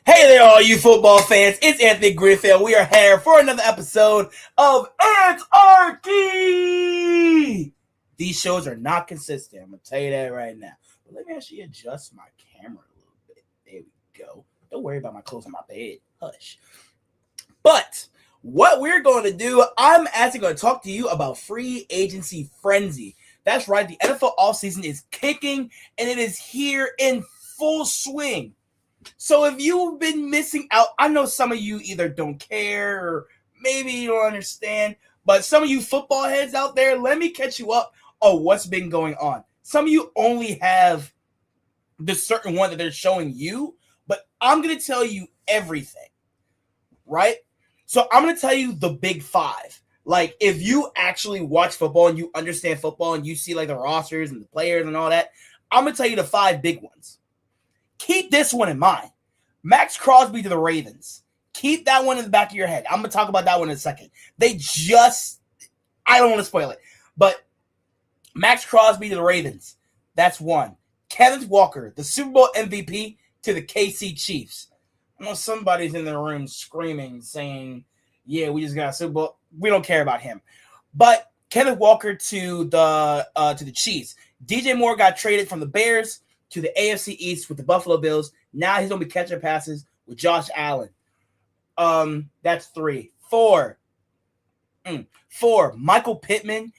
Hey there, all you football fans. It's Anthony Greenfield. We are here for another episode of It's Archy. These shows are not consistent. I'm going to tell you that right now. But let me actually adjust my camera a little bit. There we go. Don't worry about my clothes on my bed. Hush. But what we're going to do, I'm actually going to talk to you about free agency frenzy. That's right. The NFL offseason is kicking, and it is here in full swing. So if you've been missing out, I know some of you either don't care or maybe you don't understand, but some of you football heads out there, let me catch you up on what's been going on. Some of you only have the certain one that they're showing you, but I'm going to tell you everything, right? So I'm going to tell you the big five. Like, if you actually watch football and you understand football and you see like the rosters and the players and all that, I'm going to tell you the five big ones. Keep this one in mind. Max Crosby to the Ravens. Keep that one in the back of your head. I'm going to talk about that one in a second. I don't want to spoil it, but Max Crosby to the Ravens. That's one. Kenneth Walker, the Super Bowl MVP, to the KC Chiefs. I know somebody's in the room screaming, saying, yeah, we just got a Super Bowl. We don't care about him. But Kenneth Walker to the Chiefs. DJ Moore got traded from the Bears to the AFC East with the Buffalo Bills. Now he's going to be catching passes with Josh Allen. That's three. Four. Michael Pittman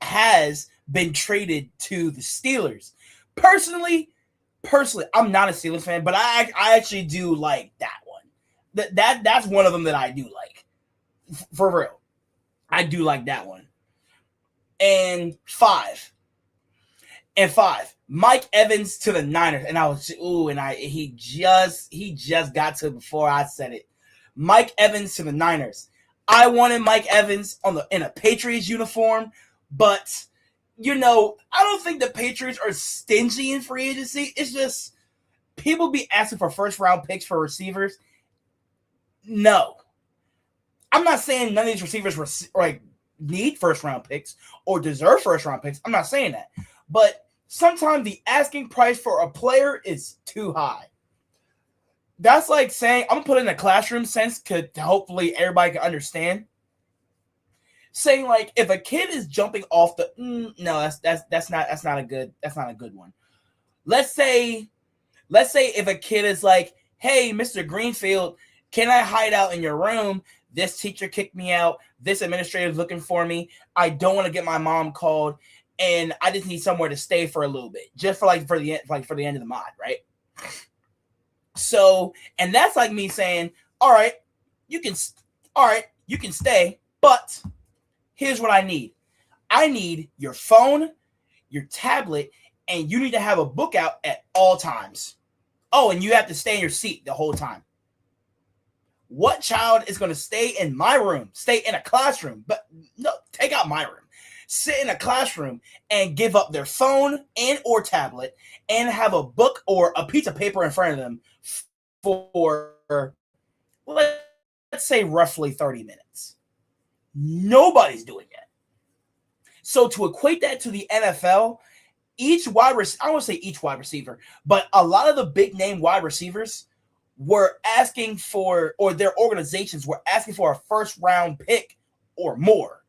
has been traded to the Steelers. Personally, I'm not a Steelers fan, but I actually do like that one. That's one of them that I do like. For real. I do like that one. And five, Mike Evans to the Niners. And I was, he just got to it before I said it. Mike Evans to the Niners. I wanted Mike Evans in a Patriots uniform, but, I don't think the Patriots are stingy in free agency. It's just people be asking for first-round picks for receivers. No. I'm not saying none of these receivers need first-round picks or deserve first-round picks. I'm not saying that. But sometimes the asking price for a player is too high. That's like saying, I'm going to put it in a classroom sense to hopefully everybody can understand. Saying like, if a kid is jumping off no, that's not a good one. Let's say if a kid is like, hey, Mr. Greenfield, can I hide out in your room? This teacher kicked me out. This administrator is looking for me. I don't want to get my mom called. And I just need somewhere to stay for a little bit, just for the end of the mod, right? So, and that's like me saying, all right, you can stay, but here's what I need. I need your phone, your tablet, and you need to have a book out at all times. Oh, and you have to stay in your seat the whole time. What child is going to stay in my room, stay in a classroom, but no, take out my room, sit in a classroom and give up their phone and or tablet and have a book or a piece of paper in front of them for, let's say, roughly 30 minutes. Nobody's doing that. So to equate that to the NFL, I don't want to say each wide receiver, but a lot of the big name wide receivers were asking for, or their organizations were asking for a first round pick or more.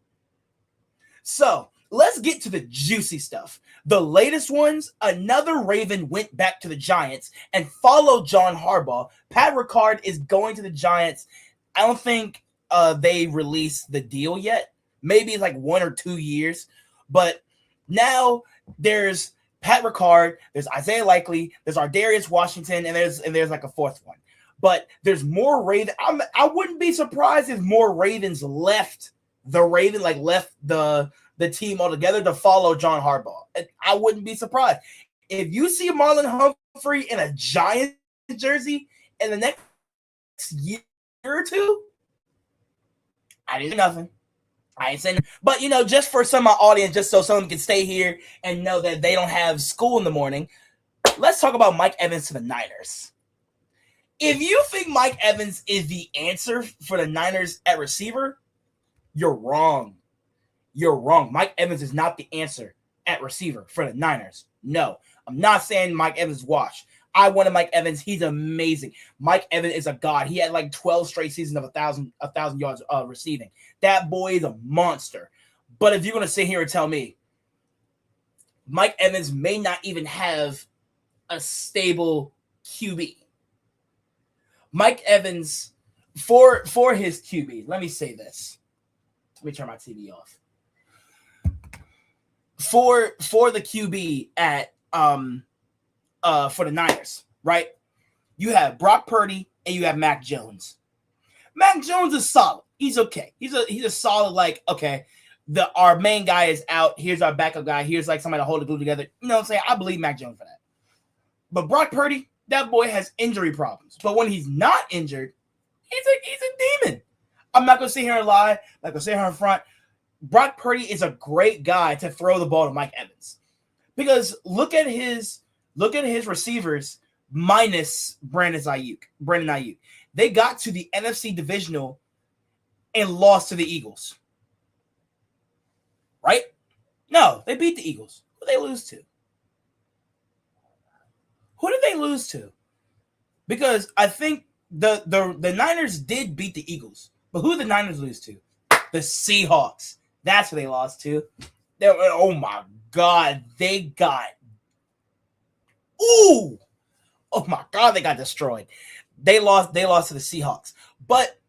So let's get to the juicy stuff. The latest ones, another Raven went back to the Giants and followed John Harbaugh. Pat Ricard is going to the Giants. I don't think they released the deal yet. Maybe it's like 1 or 2 years. But now there's Pat Ricard, there's Isaiah Likely, there's Ardarius Washington, and there's like a fourth one. But there's more Ravens. I wouldn't be surprised if more Ravens left the team altogether to follow John Harbaugh. I wouldn't be surprised. If you see Marlon Humphrey in a Giants jersey in the next year or two, I didn't say nothing. I ain't saying, but just for some of my audience, just so someone can stay here and know that they don't have school in the morning, let's talk about Mike Evans to the Niners. If you think Mike Evans is the answer for the Niners at receiver, you're wrong. You're wrong. Mike Evans is not the answer at receiver for the Niners. No, I'm not saying Mike Evans washed. I wanted Mike Evans. He's amazing. Mike Evans is a god. He had like 12 straight seasons of 1,000 yards receiving. That boy is a monster. But if you're going to sit here and tell me Mike Evans may not even have a stable QB, Mike Evans for his QB, let me say this. Let me turn my TV off. For the QB at for the Niners, right? You have Brock Purdy and you have Mac Jones. Mac Jones is solid. He's okay. He's a solid, like, okay, our main guy is out. Here's our backup guy. Here's like somebody to hold the glue together. You know what I'm saying? I believe Mac Jones for that. But Brock Purdy, that boy has injury problems. But when he's not injured, he's a demon. I'm not gonna sit here and lie. I'm not gonna sit here in front. Brock Purdy is a great guy to throw the ball to Mike Evans. Because look at his receivers minus Brandon Ayuk. They got to the NFC divisional and lost to the Eagles. Right? No, they beat the Eagles. Who did they lose to? Who did they lose to? Because I think the Niners did beat the Eagles. But who did the Niners lose to? The Seahawks. That's who they lost to. Oh my God. They got... Ooh! Oh my God, they got destroyed. They lost to the Seahawks. But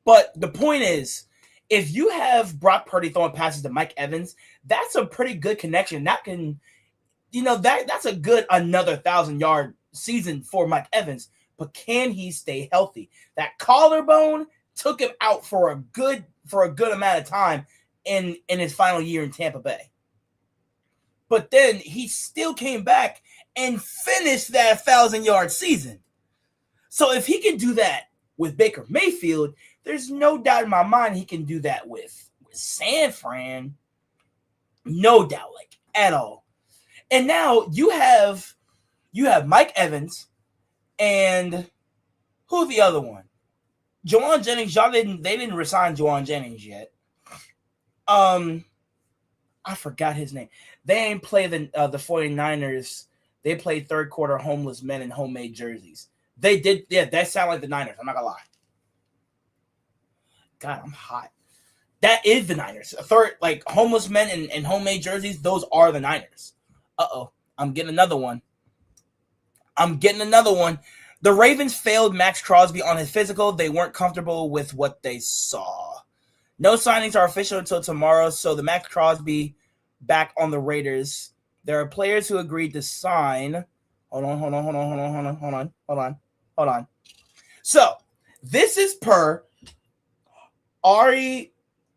the point is, if you have Brock Purdy throwing passes to Mike Evans, that's a pretty good connection. That can, that's a good another 1,000-yard season for Mike Evans. But can he stay healthy? That collarbone took him out for a good amount of time in his final year in Tampa Bay. But then he still came back and finished that 1,000-yard season. So if he can do that with Baker Mayfield, there's no doubt in my mind he can do that with San Fran. No doubt, like, at all. And now you have Mike Evans and who's the other one? Juwan Jennings. They didn't resign Juwan Jennings yet. I forgot his name. They ain't play the 49ers. They played third quarter homeless men in homemade jerseys. They did, yeah, that sound like the Niners. I'm not gonna lie. God, I'm hot. That is the Niners. A third, like, homeless men in homemade jerseys, those are the Niners. Uh-oh. I'm getting another one. The Ravens failed Max Crosby on his physical. They weren't comfortable with what they saw. No signings are official until tomorrow, so the Max Crosby back on the Raiders. There are players who agreed to sign. Hold on. So, this is per Ari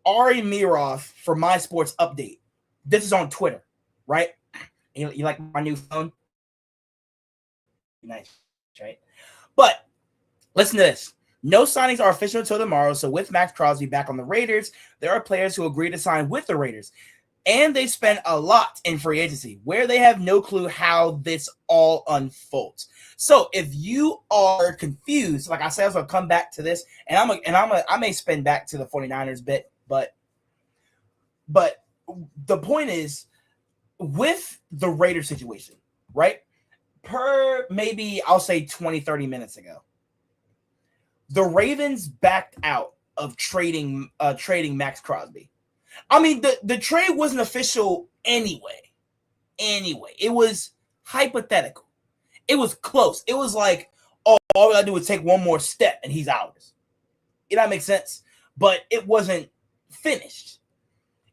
Mirov for My Sports Update. This is on Twitter, right? You like my new phone? Nice, right? But listen to this. No signings are official until tomorrow, so with Max Crosby back on the Raiders, there are players who agree to sign with the Raiders. And they spent a lot in free agency, where they have no clue how this all unfolds. So if you are confused, like I said, I was going to come back to this, and I may spin back to the 49ers bit, but the point is, with the Raiders situation, right? Per maybe I'll say 20, 30 minutes ago, the Ravens backed out of trading Max Crosby. I mean, the trade wasn't official anyway. It was hypothetical. It was close. It was like, oh, all we gotta do is take one more step and he's ours. You know, that makes sense? But it wasn't finished.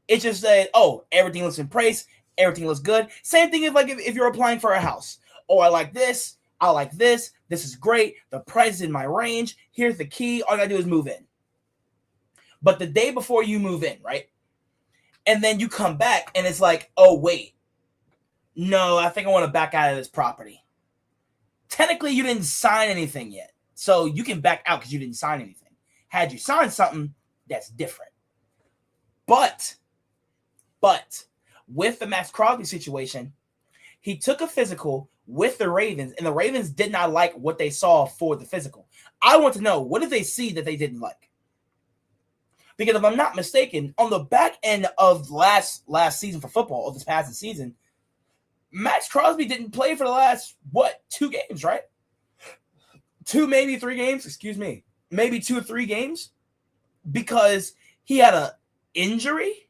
It just said, oh, everything looks in place. Everything looks good. Same thing as like if you're applying for a house. Oh, I like this. This is great. The price is in my range. Here's the key. All you gotta do is move in. But the day before you move in, right? And then you come back and it's like, oh, wait. No, I think I want to back out of this property. Technically, you didn't sign anything yet. So you can back out because you didn't sign anything. Had you signed something, that's different. But with the Max Crosby situation, he took a physical with the Ravens, and the Ravens did not like what they saw for the physical. I want to know, what did they see that they didn't like? Because if I'm not mistaken, on the back end of last season for football, of this past season, Max Crosby didn't play for the last, 2 games, right? 2, maybe 3 games, excuse me. Maybe 2 or 3 games because he had an injury.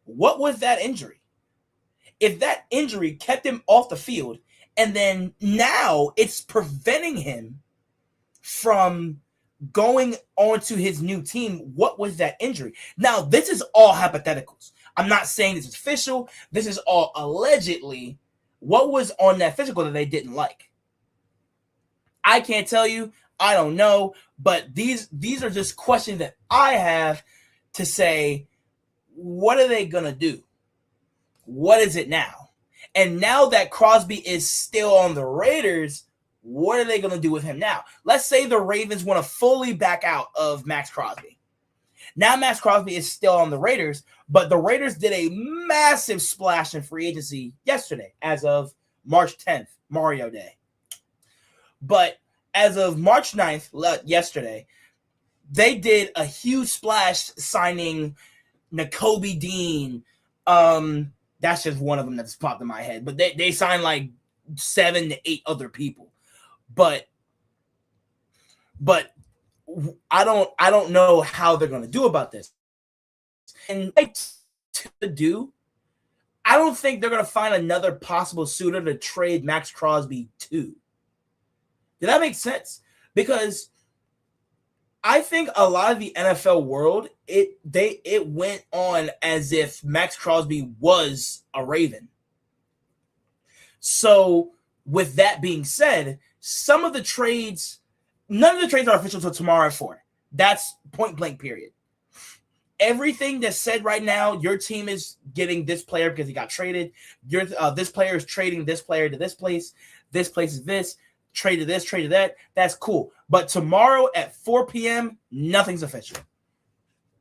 What was that injury? If that injury kept him off the field and then now it's preventing him from going on to his new team, what was that injury? Now, this is all hypotheticals. I'm not saying this is official. This is all allegedly what was on that physical that they didn't like. I can't tell you. I don't know. But these are just questions that I have to say, what are they going to do? What is it now? And now that Crosby is still on the Raiders, what are they going to do with him now? Let's say the Ravens want to fully back out of Max Crosby. Now Max Crosby is still on the Raiders, but the Raiders did a massive splash in free agency yesterday as of March 10th, Mario Day. But as of March 9th, yesterday, they did a huge splash signing Nakobe Dean. That's just one of them that's popped in my head. But they signed like 7 to 8 other people. But I don't know how they're going to do about this. And to do, I don't think they're going to find another possible suitor to trade Max Crosby to. Did that make sense? Because I think a lot of the NFL world, it went on as if Max Crosby was a Raven. So with that being said, some of the trades, none of the trades are official until tomorrow at 4. That's point blank period. Everything that's said right now, your team is getting this player because he got traded. This player is trading this player to this place. This place is this. Trade to this, trade to that. That's cool. But tomorrow at 4 p.m., nothing's official.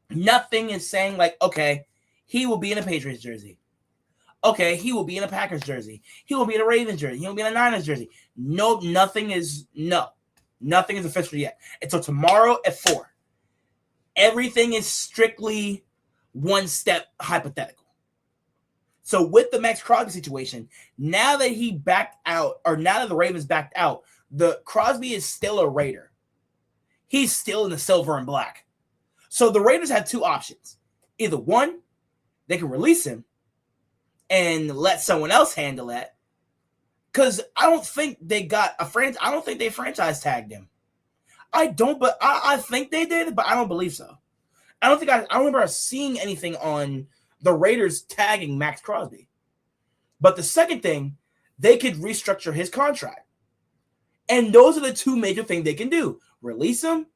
Nothing is saying like, okay, he will be in a Patriots jersey. Okay, he will be in a Packers jersey. He will be in a Ravens jersey. He will be in a Niners jersey. Nothing is official yet. Until tomorrow at 4. Everything is strictly one-step hypothetical. So with the Max Crosby situation, now that he backed out, or now that the Ravens backed out, the Crosby is still a Raider. He's still in the silver and black. So the Raiders have 2 options. Either one, they can release him and let someone else handle that. Because I don't think they got a franchise. I don't think they franchise tagged him. I think they did, but I don't believe so. I don't remember seeing anything on the Raiders tagging Max Crosby. But the second thing, they could restructure his contract. And those are the 2 major things they can do. Release him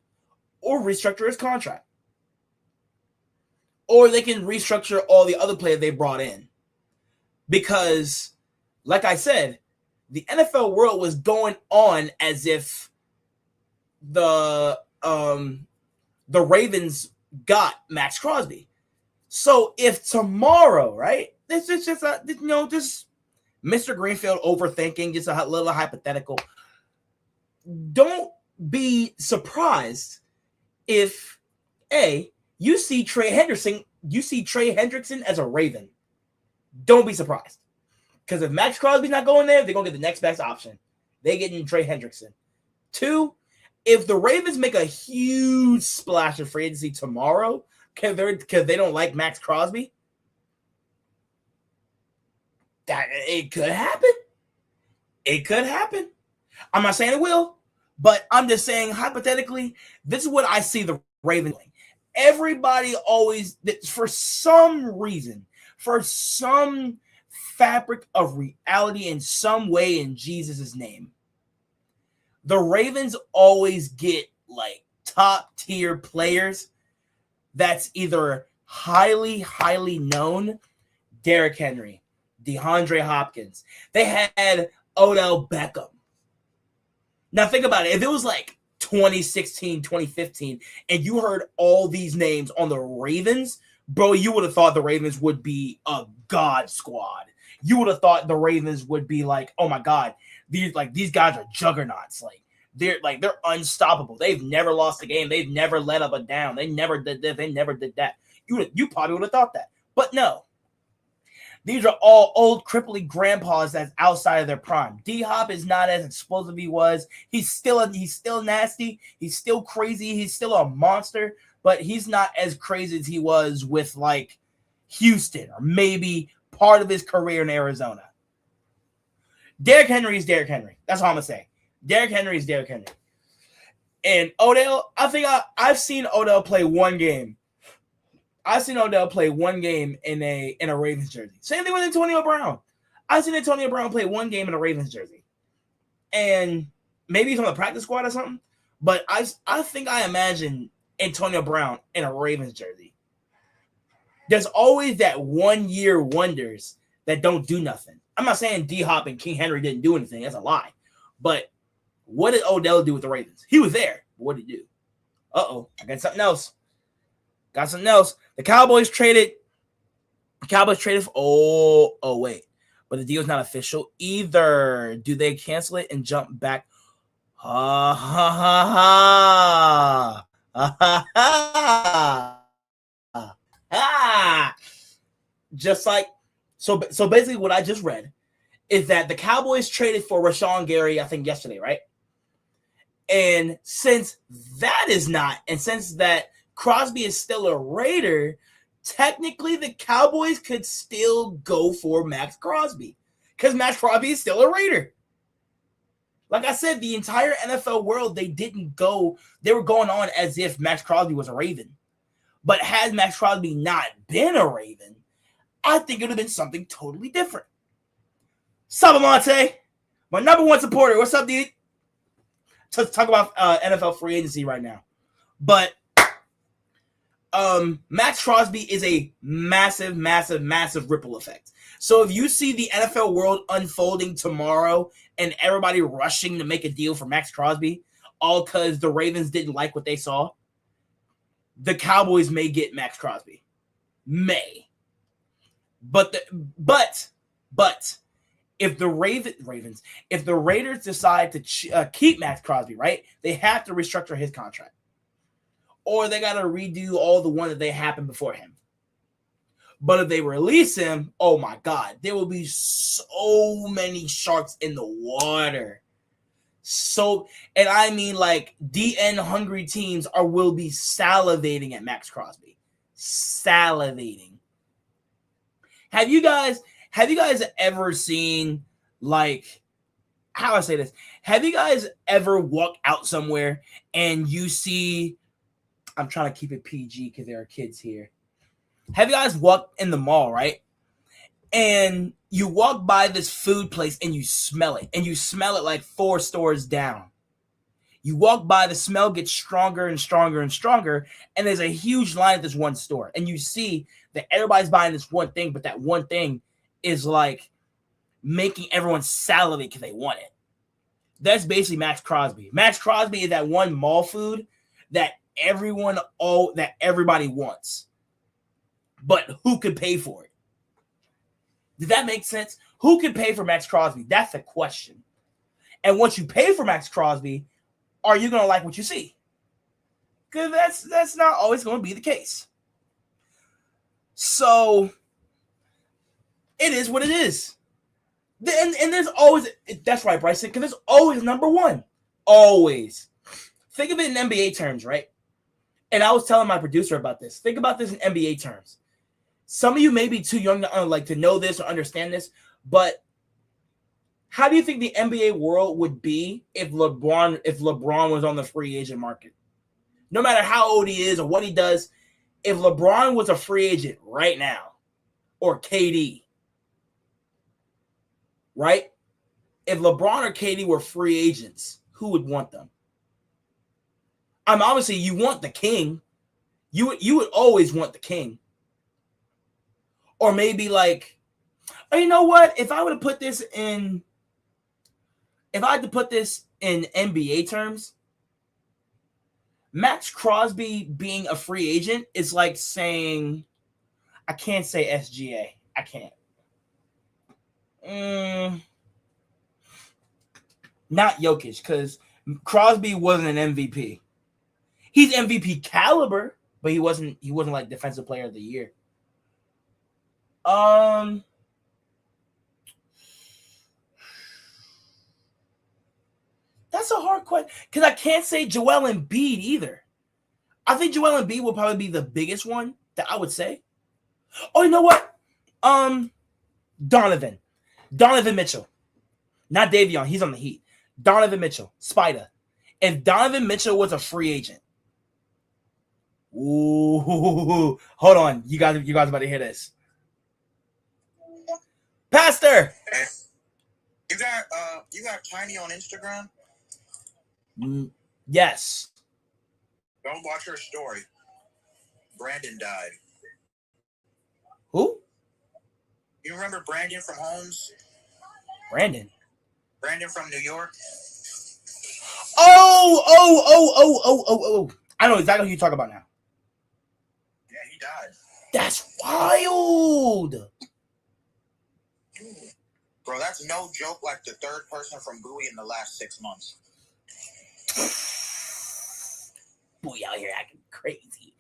or restructure his contract. Or they can restructure all the other players they brought in. Because, like I said, the NFL world was going on as if the Ravens got Max Crosby. So if tomorrow, right, this is just just Mr. Greenfield overthinking, just a little hypothetical. Don't be surprised if you see Trey Hendrickson as a Raven. Don't be surprised. Because if Max Crosby's not going there, they're going to get the next best option. They're getting Trey Hendrickson. 2, if the Ravens make a huge splash of free agency tomorrow because they don't like Max Crosby, that it could happen. It could happen. I'm not saying it will, but I'm just saying hypothetically, this is what I see the Ravens doing. Everybody always, for some reason, for some fabric of reality in some way in Jesus' name, the Ravens always get like top tier players that's either highly, highly known. Derrick Henry, DeAndre Hopkins. They had Odell Beckham. Now think about it. If it was like 2016, 2015, and you heard all these names on the Ravens, bro, you would have thought the Ravens would be a god squad. You would have thought the Ravens would be like, oh my God, these guys are juggernauts. They're unstoppable. They've never lost a game. They've never let up a down. They never did this. They never did that. You probably would have thought that. But no. These are all old, cripply grandpas that's outside of their prime. D-Hop is not as explosive he was. He's still nasty. He's still crazy. He's still a monster, but he's not as crazy as he was with like Houston or maybe part of his career in Arizona. Derrick Henry is Derrick Henry. That's all I'm gonna say. Derrick Henry is Derrick Henry. And Odell, I think I've seen Odell play one game. I've seen Odell play one game in a Ravens jersey. Same thing with Antonio Brown. I've seen Antonio Brown play one game in a Ravens jersey. And maybe he's on the practice squad or something. But I think I imagine Antonio Brown in a Ravens jersey. There's always that 1 year wonders that don't do nothing. I'm not saying D-Hop and King Henry didn't do anything. That's a lie. But what did Odell do with the Ravens? He was there. What did he do? Uh-oh. I got something else. The Cowboys traded for wait. But the deal's not official either. Do they cancel it and jump back? Ha ha ha ha. Ha ha ha. Just like so basically what I just read is that the Cowboys traded for Rashawn Gary, I think yesterday, right? And since that Crosby is still a Raider, technically the Cowboys could still go for Max Crosby because Max Crosby is still a Raider. Like I said, the entire NFL world, they were going on as if Max Crosby was a Raven. But had Max Crosby not been a Raven, I think it would have been something totally different. Sabamonte, my number one supporter. What's up, dude? Let's talk about NFL free agency right now. But Max Crosby is a massive, massive, massive ripple effect. So if you see the NFL world unfolding tomorrow and everybody rushing to make a deal for Max Crosby, all because the Ravens didn't like what they saw, the Cowboys may get Max Crosby. May. But if the Raiders decide to keep Max Crosby, right, they have to restructure his contract. Or they got to redo all the one that they happened before him. But if they release him, oh my God, there will be so many sharks in the water. And I mean like DN hungry teams will be salivating at Max Crosby. Salivating. Have you guys ever seen, like, how I say this? Have you guys ever walked out somewhere and you see, I'm trying to keep it PG because there are kids here. Have you guys walked in the mall, right? And you walk by this food place and you smell it. And you smell it like 4 stores down. You walk by, the smell gets stronger and stronger and stronger. And there's a huge line at this one store. And you see that everybody's buying this one thing, but that one thing is like making everyone salivate because they want it. That's basically Max Crosby. Max Crosby is that one mall food that everybody wants. But who could pay for it? Does that make sense? Who can pay for Max Crosby? That's the question. And once you pay for Max Crosby, are you going to like what you see? Because that's not always going to be the case. So it is what it is. And there's always, that's right, Bryson, because there's always number one. Always. Think of it in NBA terms, right? And I was telling my producer about this. Think about this in NBA terms. Some of you may be too young to know this or understand this, but how do you think the NBA world would be if LeBron was on the free agent market? No matter how old he is or what he does, if LeBron was a free agent right now, or KD, right? If LeBron or KD were free agents, who would want them? Obviously you want the king. You would always want the king. Or maybe like, oh, you know what? If I had to put this in NBA terms, Max Crosby being a free agent is like saying, I can't say SGA. I can't. Not Jokic, because Crosby wasn't an MVP. He's MVP caliber, but he wasn't like defensive player of the year. That's a hard question because I can't say Joel Embiid either. I think Joel Embiid will probably be the biggest one that I would say. Oh, you know what? Donovan Mitchell, not Davion. He's on the Heat. Donovan Mitchell, Spider. If Donovan Mitchell was a free agent, ooh, hold on, you guys about to hear this. Pastor, you got Tiny on Instagram? Yes. Don't watch her story. Brandon died. Who? You remember Brandon from Holmes? Brandon from New York? Oh. I know exactly who you're talking about now. Yeah, he died. That's wild. Bro, that's no joke, like the third person from Bowie in the last 6 months. Bowie out here acting crazy.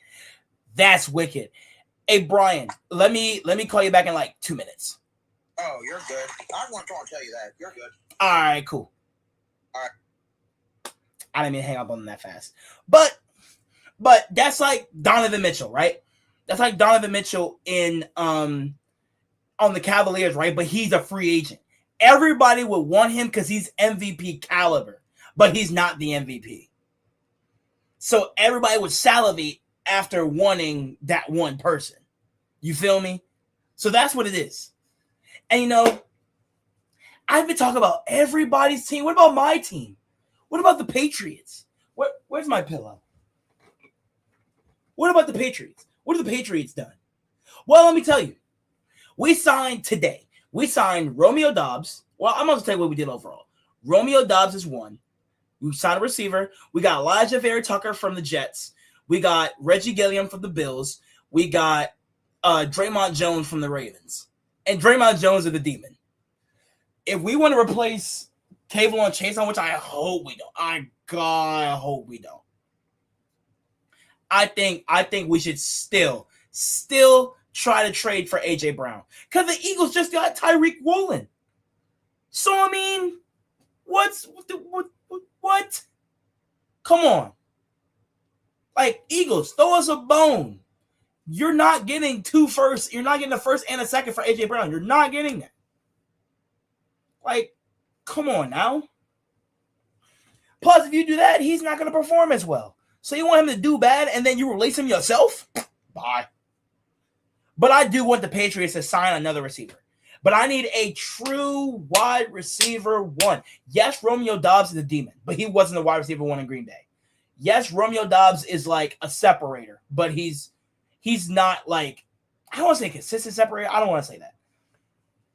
That's wicked. Hey, Brian, let me call you back in like 2 minutes. Oh, you're good. I want to tell you that. You're good. All right, cool. All right. I didn't mean to hang up on them that fast. But that's like Donovan Mitchell, right? That's like Donovan Mitchell in on the Cavaliers, right? But he's a free agent. Everybody would want him because he's MVP caliber, but he's not the MVP. So everybody would salivate after wanting that one person. You feel me? So that's what it is. And you know, I've been talking about everybody's team. What about my team? What about the Patriots? Where's my pillow? What about the Patriots? What have the Patriots done? Well, let me tell you. We signed today. We signed Romeo Doubs. Well, I'm going to tell you what we did overall. Romeo Doubs is one. We signed a receiver. We got Elijah Vera Tucker from the Jets. We got Reggie Gilliam from the Bills. We got Draymond Jones from the Ravens. And Draymond Jones is the demon. If we want to replace Tavon Chase, on which I hope we don't. I hope we don't. I think we should still try to trade for AJ Brown. Because the Eagles just got Tyreek Woolen. So I mean, what? Come on. Like, Eagles, throw us a bone. You're not getting two firsts. You're not getting a first and a second for AJ Brown. You're not getting that. Like, come on now. Plus, if you do that, he's not going to perform as well. So you want him to do bad and then you release him yourself? Bye. But I do want the Patriots to sign another receiver. But I need a true wide receiver one. Yes, Romeo Doubs is a demon, but he wasn't a wide receiver one in Green Bay. Yes, Romeo Doubs is like a separator, but he's not like, I don't want to say consistent separator. I don't want to say that.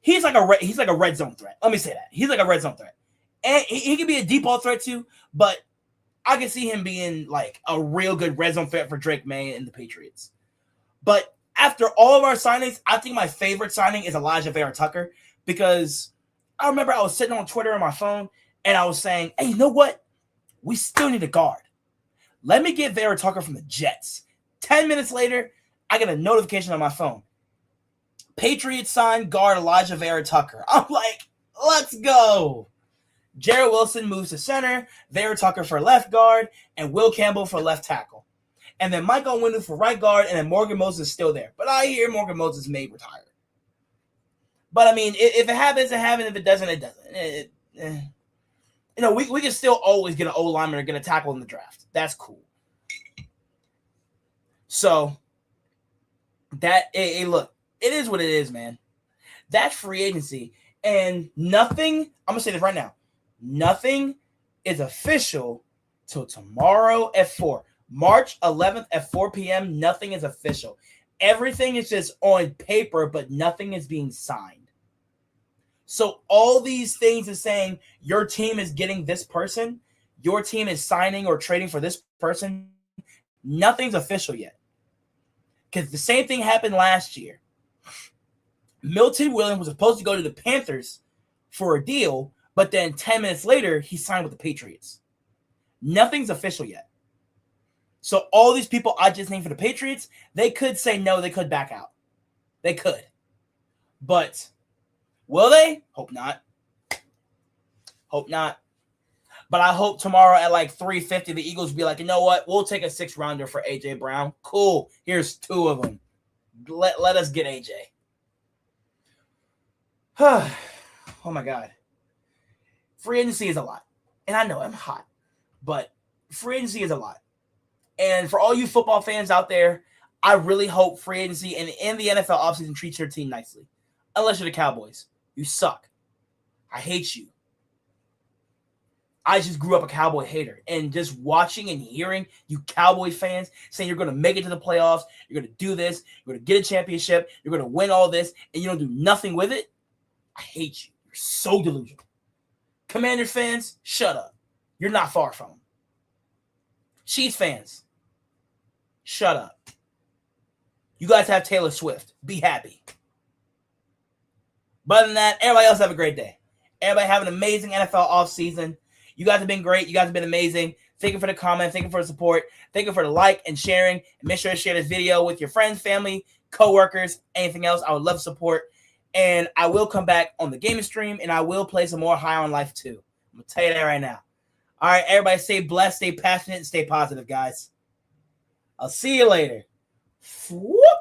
He's like a red zone threat. Let me say that. He's like a red zone threat. And he can be a deep ball threat too, but I can see him being like a real good red zone threat for Drake May and the Patriots. But after all of our signings, I think my favorite signing is Elijah Vera Tucker, because I remember I was sitting on Twitter on my phone and I was saying, hey, you know what? We still need a guard. Let me get Vera Tucker from the Jets. 10 minutes later, I get a notification on my phone. Patriots signed guard Elijah Vera Tucker. I'm like, let's go. Jarrett Wilson moves to center, Vera Tucker for left guard, and Will Campbell for left tackle. And then Michael Windu for right guard, and then Morgan Moses is still there. But I hear Morgan Moses may retire. But, I mean, if it happens, it happens. If it doesn't, it doesn't. You know, we can still always get an O-lineman or get a tackle in the draft. That's cool. So, look, it is what it is, man. That's free agency. And nothing, I'm going to say this right now, nothing is official till tomorrow at 4. March 11th at 4 p.m., nothing is official. Everything is just on paper, but nothing is being signed. So all these things is saying your team is getting this person, your team is signing or trading for this person, nothing's official yet. Because the same thing happened last year. Milton Williams was supposed to go to the Panthers for a deal, but then 10 minutes later, he signed with the Patriots. Nothing's official yet. So all these people I just named for the Patriots, they could say no, they could back out. They could. But will they? Hope not. Hope not. But I hope tomorrow at like 3:50, the Eagles be like, you know what? We'll take a 6th-rounder for A.J. Brown. Cool. Here's 2 of them. Let us get A.J. Oh my God. Free agency is a lot. And I know I'm hot, but free agency is a lot. And for all you football fans out there, I really hope free agency and in the NFL offseason treats your team nicely. Unless you're the Cowboys. You suck. I hate you. I just grew up a Cowboy hater. And just watching and hearing you Cowboy fans saying you're going to make it to the playoffs, you're going to do this, you're going to get a championship, you're going to win all this, and you don't do nothing with it, I hate you. You're so delusional. Commanders fans, shut up. You're not far from them. Chiefs fans, shut up. You guys have Taylor Swift. Be happy. But other than that, everybody else have a great day. Everybody have an amazing NFL offseason. You guys have been great. You guys have been amazing. Thank you for the comment. Thank you for the support. Thank you for the like and sharing. And make sure to share this video with your friends, family, coworkers, anything else. I would love support. And I will come back on the gaming stream, and I will play some more High on Life too. I'm going to tell you that right now. All right, everybody stay blessed, stay passionate, and stay positive, guys. I'll see you later. Whoop.